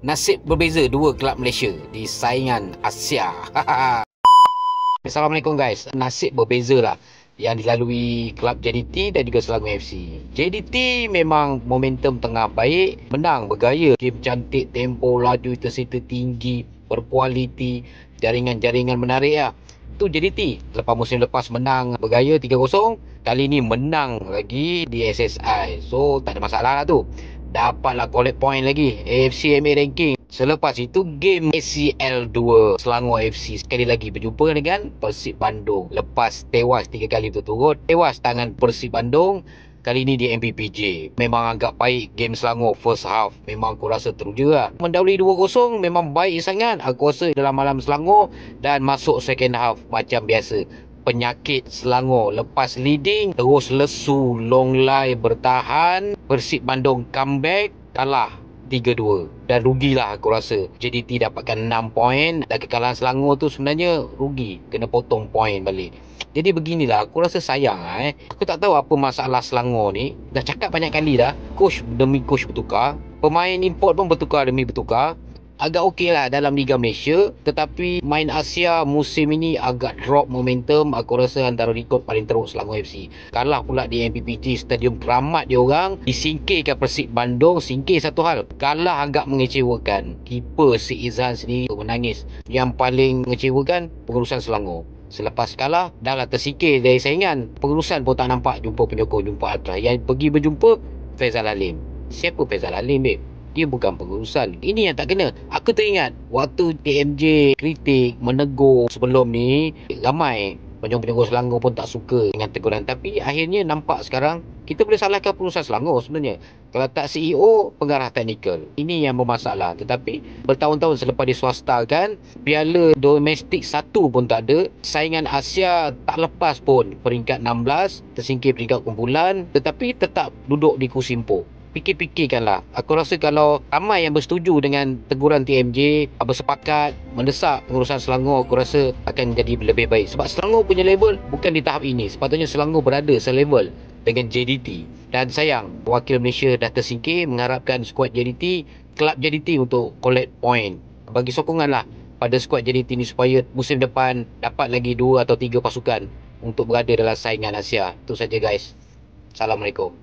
Nasib berbeza dua kelab Malaysia di saingan Asia. Assalamualaikum guys. Nasib berbeza lah yang dilalui kelab JDT dan juga Selangor FC. JDT memang momentum tengah baik, menang bergaya, game cantik, tempo laju, intensity tinggi, berkualiti, jaringan-jaringan menarik lah. Tu JDT. Lepas musim lepas menang bergaya 3-0, kali ni menang lagi di SSI. So tak ada masalah lah tu. Dapatlah collect point lagi AFC MA ranking. Selepas itu game ACL 2 Selangor FC sekali lagi berjumpa dengan Persib Bandung. Lepas tewas 3 kali berturut-turut, tewas tangan Persib Bandung, kali ini di MPPJ. Memang agak baik game Selangor first half. Memang aku rasa teruja lah. Mendahului 2-0 memang baik sangat aku rasa dalam malam Selangor. Dan masuk second half macam biasa, penyakit Selangor lepas leading terus lesu, long lie bertahan. Persib Bandung comeback, kalah 3-2 dan rugilah aku rasa. JDT dapatkan 6 poin dan kekalahan Selangor tu sebenarnya rugi, kena potong poin balik. Jadi beginilah, aku rasa sayang Aku tak tahu apa masalah Selangor ni. Dah cakap banyak kali dah, coach demi coach bertukar, pemain import pun bertukar demi bertukar. Agak okey lah dalam Liga Malaysia, tetapi main Asia musim ini agak drop momentum. Aku rasa antara rekod paling teruk Selangor FC. Kalah pula di MPPJ, stadium keramat dia orang. Disingkirkan Persib Bandung, singkir satu hal, kalah agak mengecewakan. Keeper si Izhan sendiri menangis. Yang paling mengecewakan pengurusan Selangor. Selepas kalah, dah lah tersingkir dari saingan. Pengurusan pun tak nampak jumpa penyokong, jumpa Atras. Yang pergi berjumpa Faizal Alim. Siapa Faizal Alim, babe? Dia bukan pengurusan. Ini yang tak kena. Aku teringat waktu TMJ kritik, menegur sebelum ni, ramai penyokong-penyokong Selangor pun tak suka dengan teguran. Tapi akhirnya nampak sekarang kita boleh salahkan pengurusan Selangor sebenarnya. Kalau tak CEO, pengarah teknikal. Ini yang bermasalah. Tetapi bertahun-tahun selepas diswastakan, piala domestik satu pun tak ada. Saingan Asia tak lepas pun peringkat 16, tersingkir peringkat kumpulan, tetapi tetap duduk di kursi empuk. Fikir-fikirkanlah. Aku rasa kalau ramai yang bersetuju dengan teguran TMJ, bersepakat mendesak pengurusan Selangor, aku rasa akan jadi lebih baik. Sebab Selangor punya level bukan di tahap ini. Sepatutnya Selangor berada selevel dengan JDT. Dan sayang, wakil Malaysia dah tersingkir. Mengharapkan skuad JDT, kelab JDT untuk collect point. Bagi sokonganlah pada skuad JDT ni supaya musim depan dapat lagi 2 atau 3 pasukan untuk berada dalam saingan Asia. Itu saja guys. Assalamualaikum.